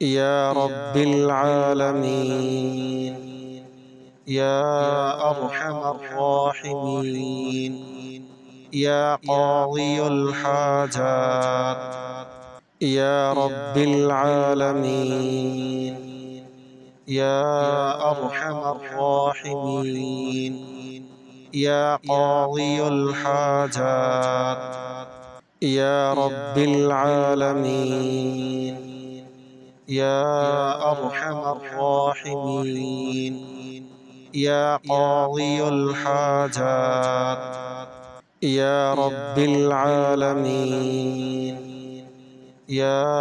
يا رب العالمين، يا أرحم الراحمين، يا قاضي الحاجات، يا رب العالمين، يا أرحم الراحمين، يا قاضي الحاجات، يا رب العالمين، يا أرحم الراحمين، يا قاضي الحاجات، يا رب العالمين، يا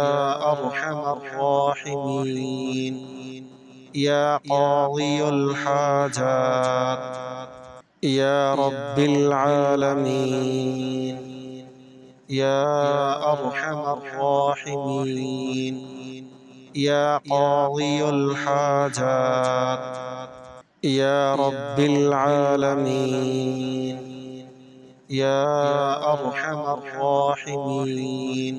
أرحم الراحمين، يا قاضي الحاجات، يا رب العالمين، يا أرحم الراحمين، يا قاضي الحاجات، يا رب العالمين، يا أرحم الراحمين،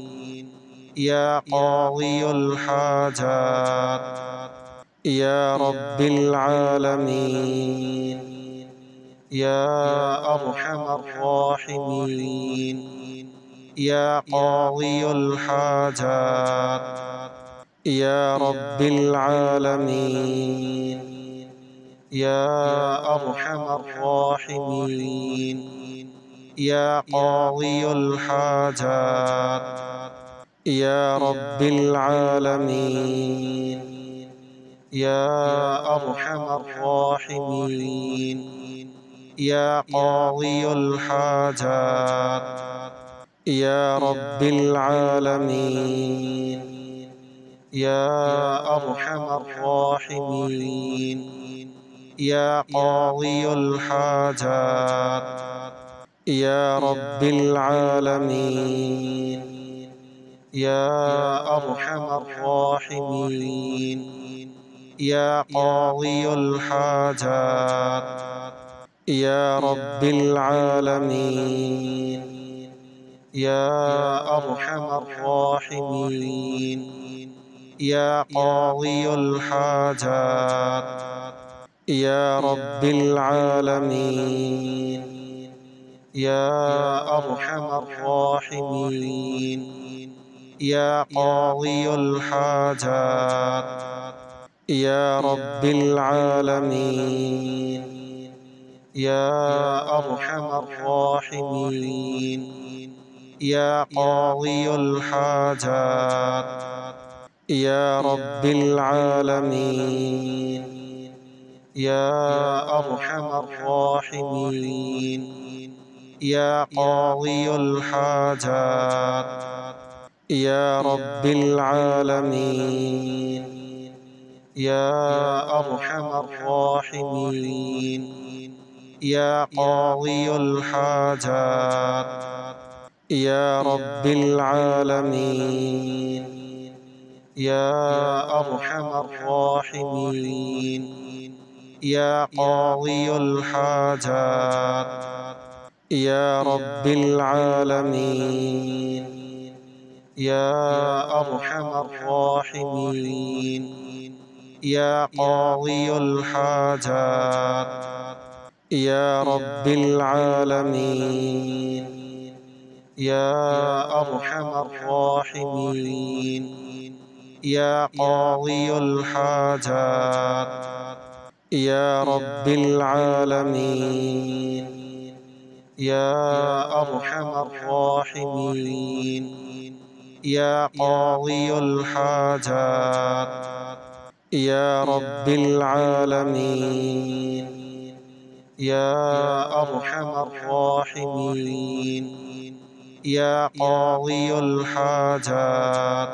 يا قاضي الحاجات، يا رب العالمين، يا أرحم الراحمين، يا قاضي الحاجات، يا رب العالمين، يا أرحم الراحمين، يا قاضي الحاجات، يا رب العالمين، يا أرحم الراحمين، يا قاضي الحاجات، يا رب العالمين، يا أرحم الراحمين، يا قاضي الحاجات، يا رب العالمين، يا أرحم الراحمين، يا قاضي الحاجات، يا رب العالمين، يا أرحم الراحمين، يا قاضي الحاجات، يا رب العالمين، يا أرحم الراحمين، يا قاضي الحاجات، يا رب العالمين، يا أرحم الراحمين، يا قاضي الحاجات، يا رب العالمين، يا أرحم الراحمين، يا قاضي الحاجات، يا رب العالمين، يا أرحم الراحمين، يا قاضي الحاجات، يا رب العالمين، يا أرحم الراحمين، يا قاضي الحاجات، يا رب العالمين، يا أرحم الراحمين، يا قاضي الحاجات، يا رب العالمين، يا أرحم الراحمين، يا قاضي الحاجات، يا رب العالمين، يا أرحم الراحمين، يا قاضي الحاجات، يا رب العالمين، يا أرحم الراحمين، يا قاضي الحاجات،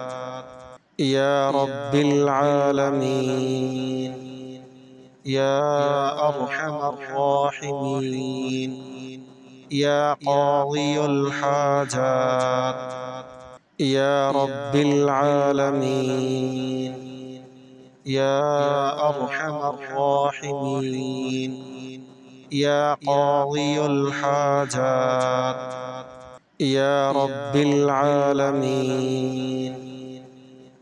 يا رب العالمين، يا أرحم الراحمين، يا قاضي الحاجات، يا رب العالمين، يا أرحم الراحمين، يا قاضي الحاجات، يا رب العالمين،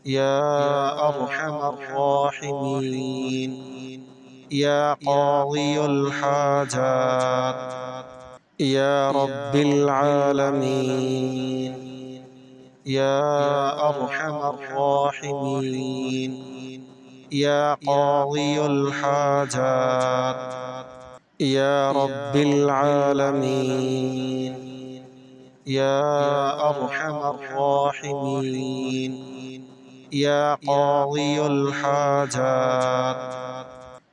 يا أرحم الراحمين. يا قاضي الحاجات يا رب العالمين. يا أرحم الراحمين. يا قاضي الحاجات يا رب العالمين. يا أرحم الراحمين. يا قاضي الحاجات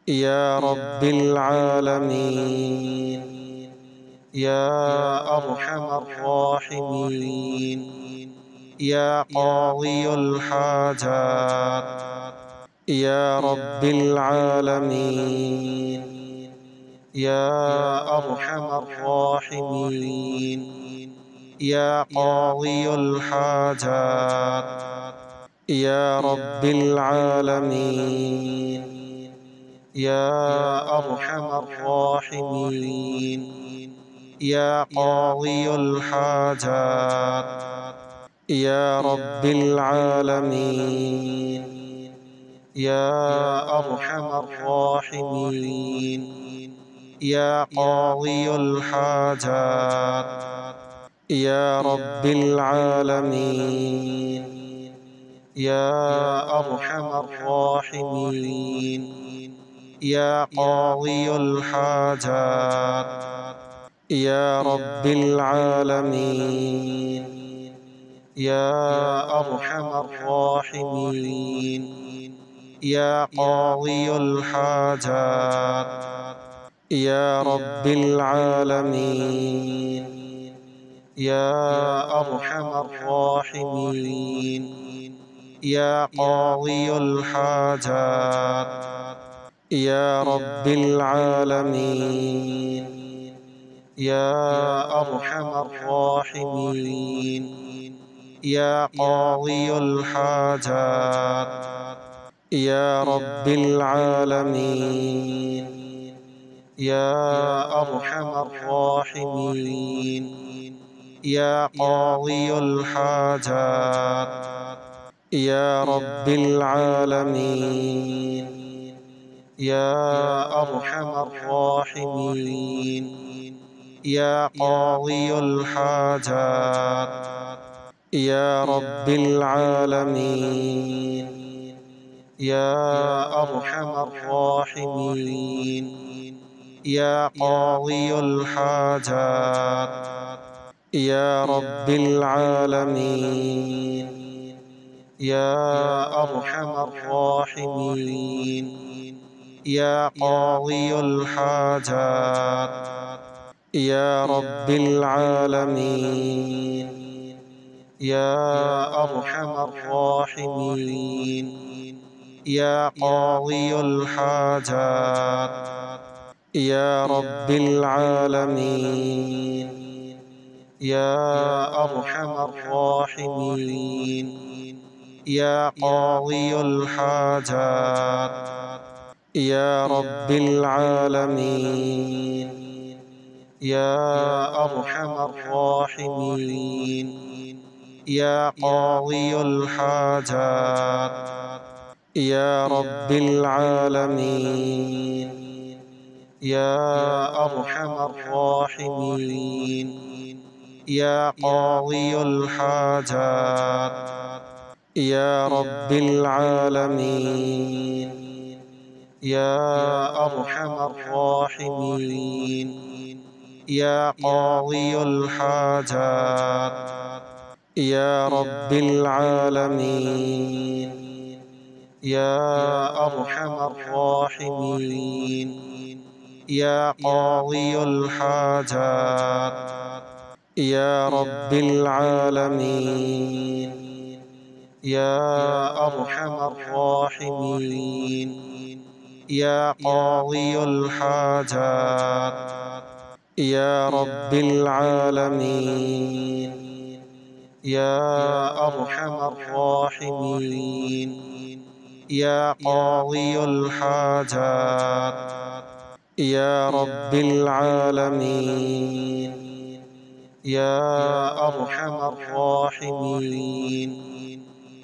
يا رب العالمين. يا أرحم الراحمين. يا قاضي الحاجات يا رب العالمين. يا أرحم الراحمين. يا قاضي الحاجات يا رب العالمين. يا أرحم الراحمين. يا قاضي الحاجات يا رب العالمين. يا أرحم الراحمين. يا قاضي الحاجات يا رب العالمين. يا أرحم الراحمين. يا قاضي الحاجات يا رب العالمين. يا أرحم الراحمين. يا قاضي الحاجات يا رب العالمين. يا أرحم الراحمين. يا قاضي الحاجات يا رب العالمين. يا أرحم الراحمين. يا قاضي الحاجات يا رب العالمين. يا أرحم الراحمين. يا قاضي الحاجات يا رب العالمين. يا أرحم الراحمين. يا قاضي الحاجات يا رب العالمين. يا أرحم الراحمين. يا قاضي الحاجات يا رب العالمين. يا أرحم الراحمين. يا قاضي الحاجات يا رب العالمين. يا أرحم الراحمين. يا قاضي الحاجات يا رب العالمين. يا أرحم الراحمين. يا قاضي الحاجات يا رب العالمين. يا أرحم الراحمين. يا قاضي الحاجات يا رب العالمين. يا أرحم الراحمين. يا قاضي الحاجات يا رب العالمين. يا أرحم الراحمين. يا قاضي الحاجات يا رب العالمين. يا أرحم الراحمين. يا قاضي الحاجات يا رب العالمين. يا أرحم الراحمين. يا قاضي الحاجات يا رب العالمين. يا أرحم الراحمين. يا قاضي الحاجات يا رب العالمين. يا أرحم الراحمين.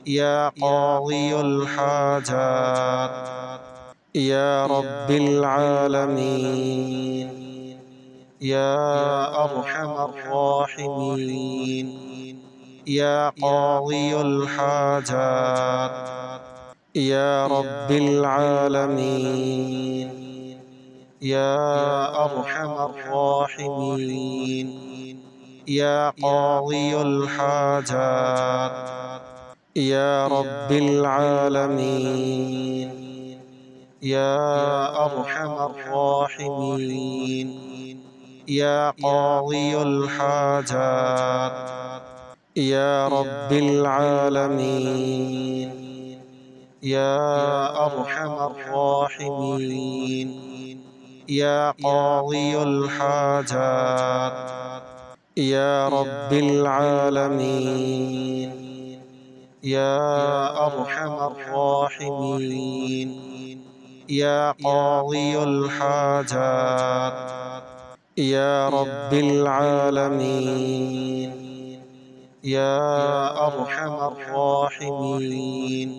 يا قاضي الحاجات يا رب العالمين يا أرحم الراحمين يا قاضي الحاجات يا رب العالمين يا أرحم الراحمين يا قاضي الحاجات يا رب العالمين يا أرحم الراحمين يا قاضي الحاجات يا رب العالمين يا أرحم الراحمين يا قاضي الحاجات يا رب العالمين يا أرحم الراحمين يا قاضي الحاجات يا رب العالمين يا أرحم الراحمين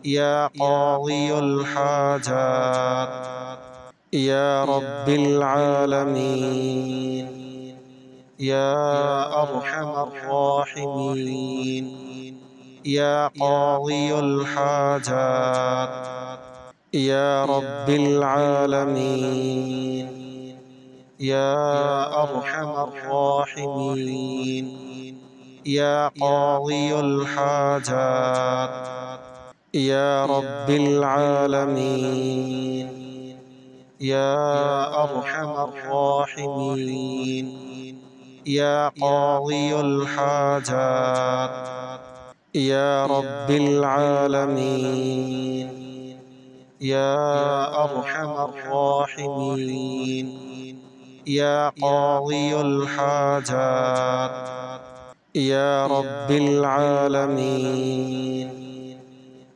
يا قاضي الحاجات يا رب العالمين يا أرحم الراحمين يا قاضي الحاجات يا رب العالمين يا أرحم الراحمين يا قاضي الحاجات يا رب العالمين يا أرحم الراحمين يا قاضي الحاجات يا رب العالمين يا أرحم الراحمين يا قاضي الحاجات يا رب العالمين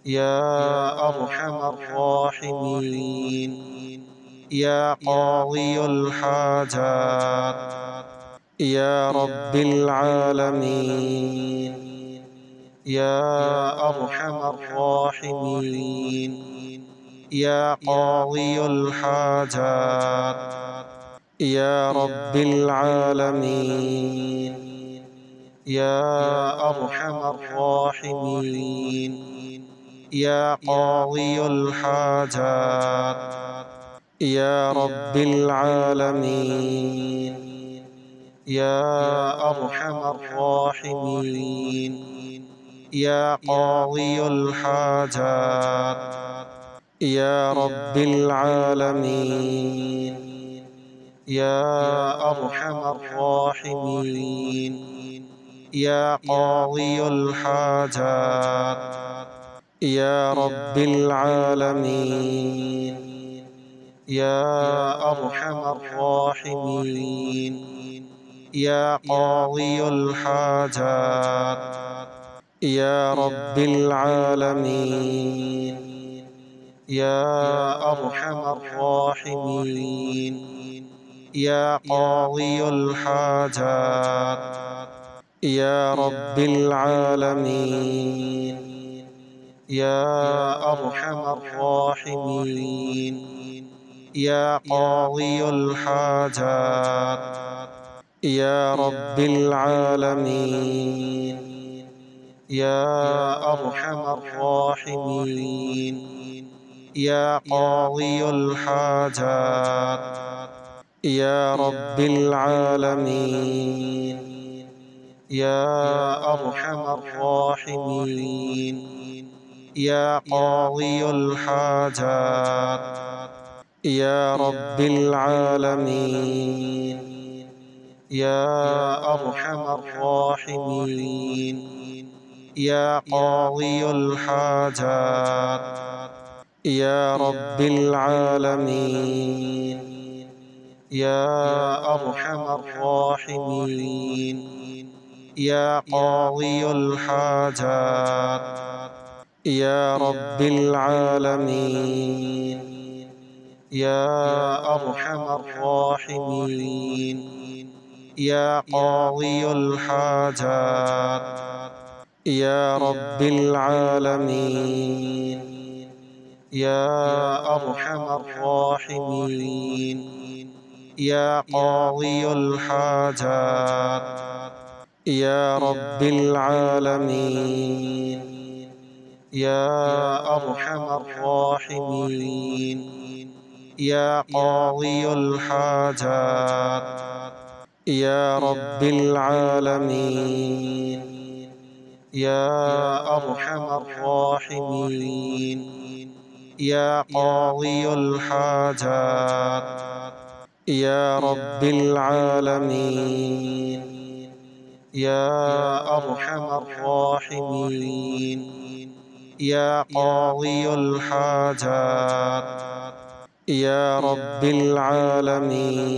يا أرحم الراحمين يا قاضي الحاجات يا رب العالمين يا أرحم الراحمين يا قاضي الحاجات يا رب العالمين يا أرحم الراحمين يا قاضي الحاجات يا رب العالمين يا أرحم الراحمين يا قاضي الحاجات يا رب العالمين يا أرحم الراحمين يا قاضي الحاجات يا رب العالمين يا أرحم الراحمين يا قاضي الحاجات يا رب العالمين يا أرحم الراحمين يا قاضي الحاجات يا رب العالمين يا أرحم الراحمين يا قاضي الحاجات يا رب العالمين يا أرحم الراحمين يا قاضي الحاجات يا رب العالمين يا أرحم الراحمين يا قاضي الحاجات يا رب العالمين يا أرحم الراحمين يا قاضي الحاجات يا رب العالمين يا أرحم الراحمين يا قاضي الحاجات يا رب العالمين يا أرحم الراحمين يا قاضي الحاجات يا رب العالمين، يا أرحم الراحمين، يا قاضي الحاجات، يا رب العالمين، يا أرحم الراحمين، يا قاضي الحاجات، يا رب العالمين، يا أرحم الراحمين، يا قاضي الحاجات، يا رب العالمين، يا أرحم الراحمين، يا قاضي الحاجات، يا رب العالمين،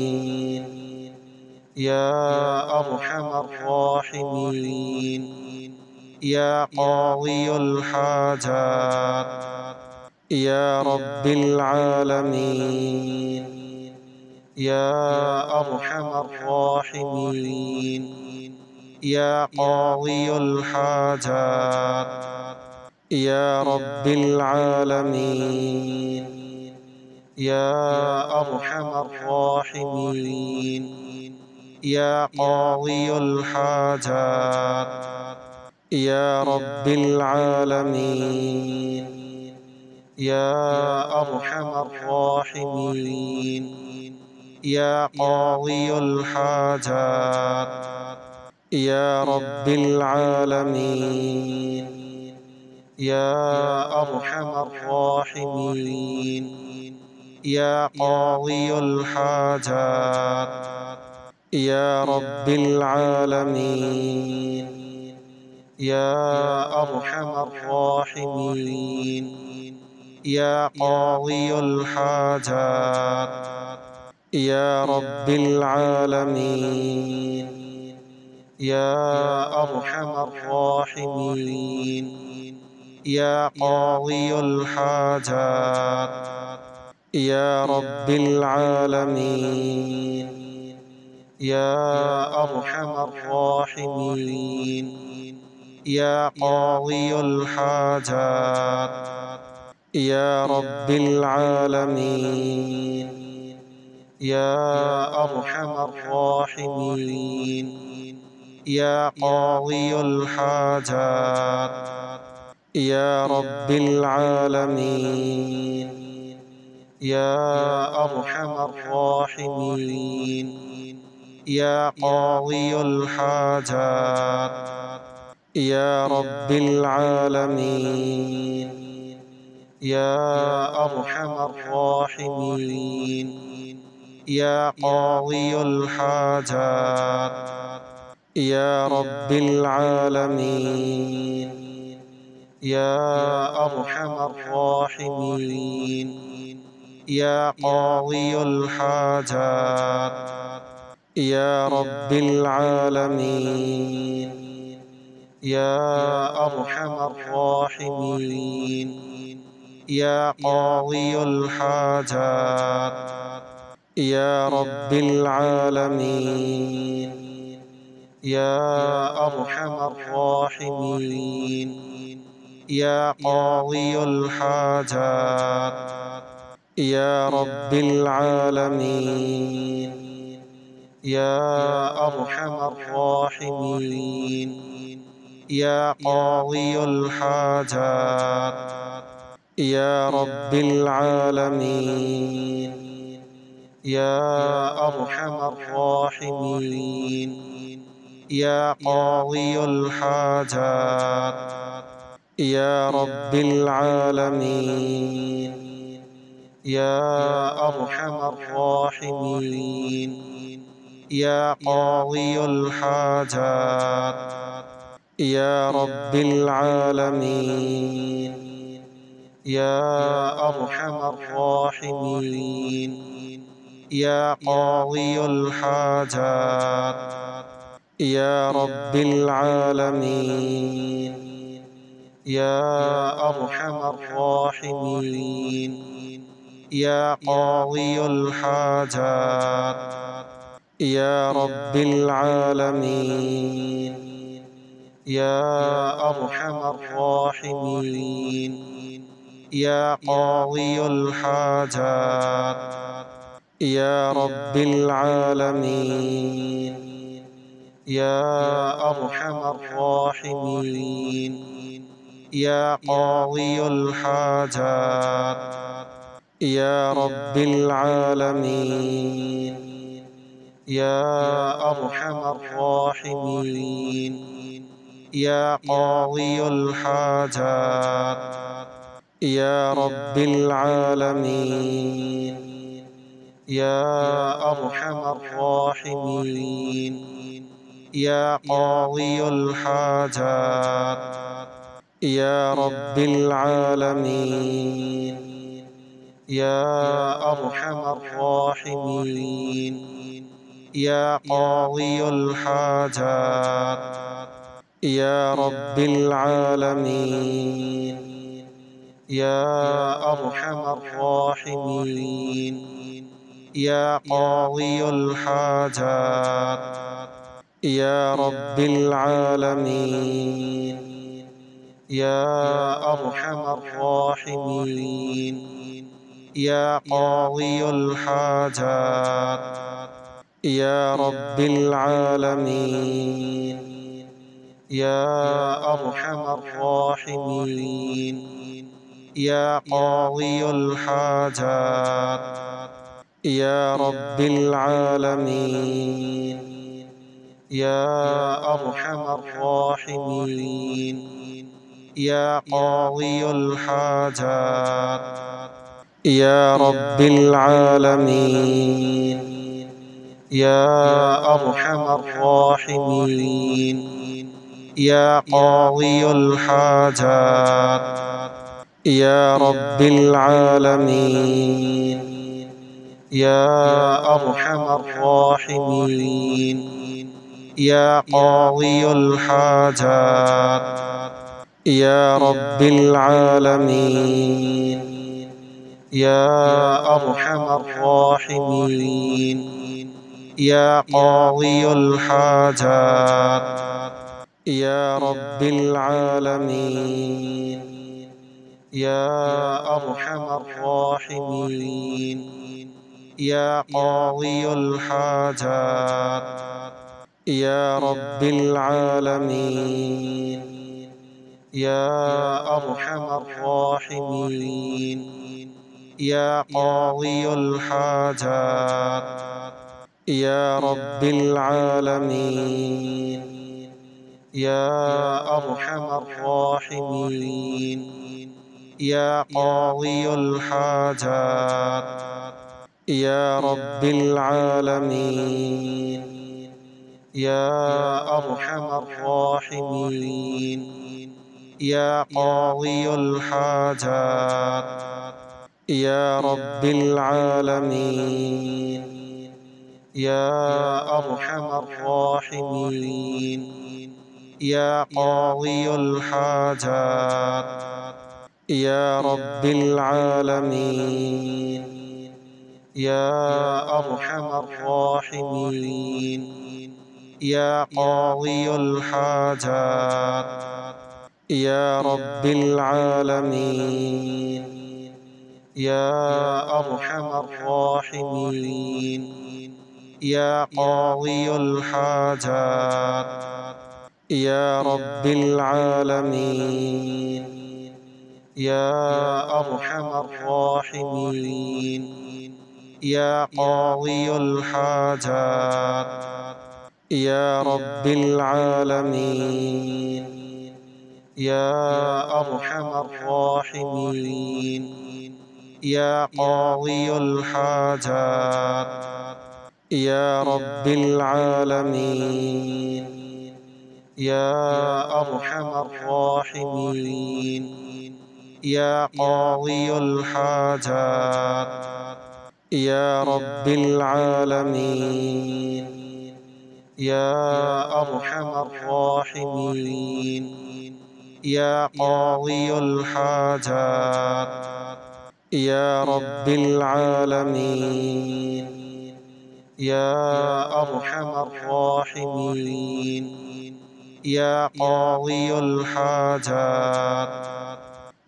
يا أرحم الراحمين، يا قاضي الحاجات، يا رب العالمين، يا أرحم الراحمين، يا قاضي الحاجات، يا رب العالمين، يا أرحم الراحمين، يا قاضي الحاجات، يا رب العالمين، يا أرحم الراحمين، يا قاضي الحاجات، يا رب العالمين، يا أرحم الراحمين، يا قاضي الحاجات، يا رب العالمين، يا أرحم الراحمين، يا قاضي الحاجات، يا رب العالمين، يا أرحم الراحمين، يا قاضي الحاجات، يا رب العالمين، يا أرحم الراحمين، يا قاضي الحاجات، يا رب العالمين، يا أرحم الراحمين، يا قاضي الحاجات، يا رب العالمين، يا أرحم الراحمين، يا قاضي الحاجات، يا رب العالمين، يا أرحم الراحمين، يا قاضي الحاجات، يا رب العالمين، يا أرحم الراحمين، يا قاضي الحاجات، يا رب العالمين، يا أرحم الراحمين، يا قاضي الحاجات، يا رب العالمين، يا أرحم الراحمين، يا قاضي الحاجات، يا رب العالمين، يا أرحم الراحمين، يا قاضي الحاجات، يا رب العالمين، يا أرحم الراحمين، يا قاضي الحاجات، يا رب العالمين، يا أرحم الراحمين، يا قاضي الحاجات، يا رب العالمين، يا أرحم الراحمين، يا قاضي الحاجات، يا رب العالمين، يا أرحم الراحمين، يا قاضي الحاجات، يا رب العالمين، يا أرحم الراحمين. يا قاضي الحاجات يا رب العالمين. يا أرحم الراحمين. يا قاضي الحاجات يا رب العالمين. يا أرحم الراحمين. يا قاضي الحاجات يا رب العالمين. يا أرحم الراحمين. يا قاضي الحاجات يا رب العالمين. يا أرحم الراحمين. يا قاضي الحاجات يا رب العالمين. يا أرحم الراحمين. يا قاضي الحاجات يا رب العالمين. يا أرحم الراحمين. يا قاضي الحاجات يا رب العالمين. يا أرحم الراحمين. يا قاضي الحاجات يا رب العالمين. يا أرحم الراحمين. يا قاضي الحاجات يا رب العالمين. يا أرحم الراحمين. يا قاضي الحاجات يا رب العالمين. يا أرحم الراحمين. يا قاضي الحاجات يا رب العالمين. يا أرحم الراحمين. يا قاضي الحاجات يا رب العالمين. يا أرحم الراحمين. يا قاضي الحاجات يا رب العالمين. يا أرحم الراحمين. يا قاضي الحاجات يا رب العالمين. يا أرحم الراحمين. يا قاضي الحاجات يا رب العالمين. يا أرحم الراحمين. يا قاضي الحاجات يا رب العالمين. يا أرحم الراحمين. يا قاضي الحاجات يا رب العالمين. يا أرحم الراحمين. يا قاضي الحاجات يا رب العالمين. يا أرحم الراحمين. يا قاضي الحاجات يا رب العالمين. يا أرحم الراحمين. يا قاضي الحاجات يا رب العالمين. يا أرحم الراحمين. يا قاضي الحاجات يا رب العالمين. يا أرحم الراحمين. يا قاضي الحاجات يا رب العالمين. يا أرحم الراحمين. يا قاضي الحاجات يا رب العالمين. يا أرحم الراحمين. يا قاضي الحاجات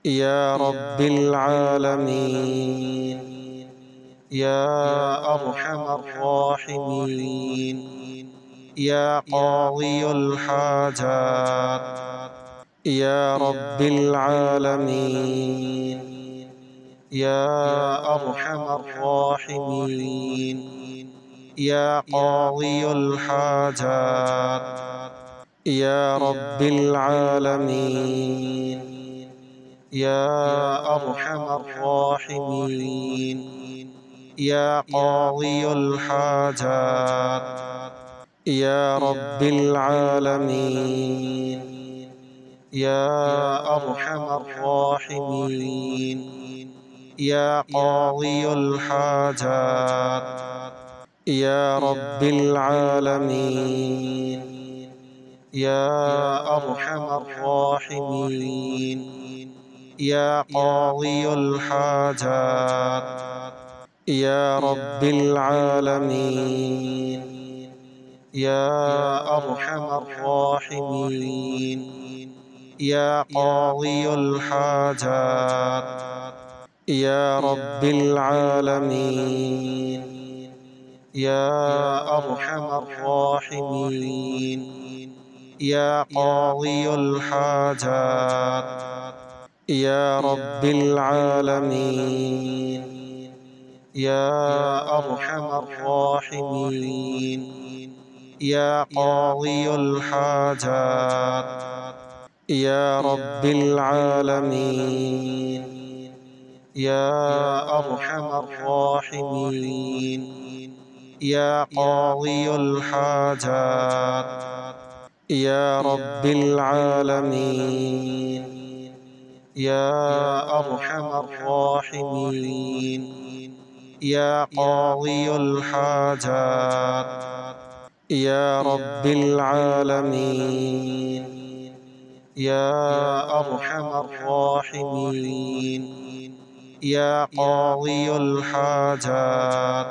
يا رب العالمين يا أرحم الراحمين يا قاضي الحاجات يا رب العالمين يا أرحم الراحمين يا قاضي الحاجات يا رب العالمين يا أرحم الراحمين يا قاضي الحاجات يا رب العالمين يا أرحم الراحمين يا قاضي الحاجات يا رب العالمين يا أرحم الراحمين يا قاضي الحاجات يا رب العالمين يا أرحم الراحمين يا قاضي الحاجات يا رب العالمين يا أرحم الراحمين يا قاضي الحاجات يا رب العالمين يا أرحم الراحمين يا قاضي الحاجات يا رب العالمين يا أرحم الراحمين يا قاضي الحاجات يا رب العالمين يا أرحم الراحمين. يا قاضي الحاجات يا رب العالمين يا أرحم الراحمين. يا قاضي الحاجات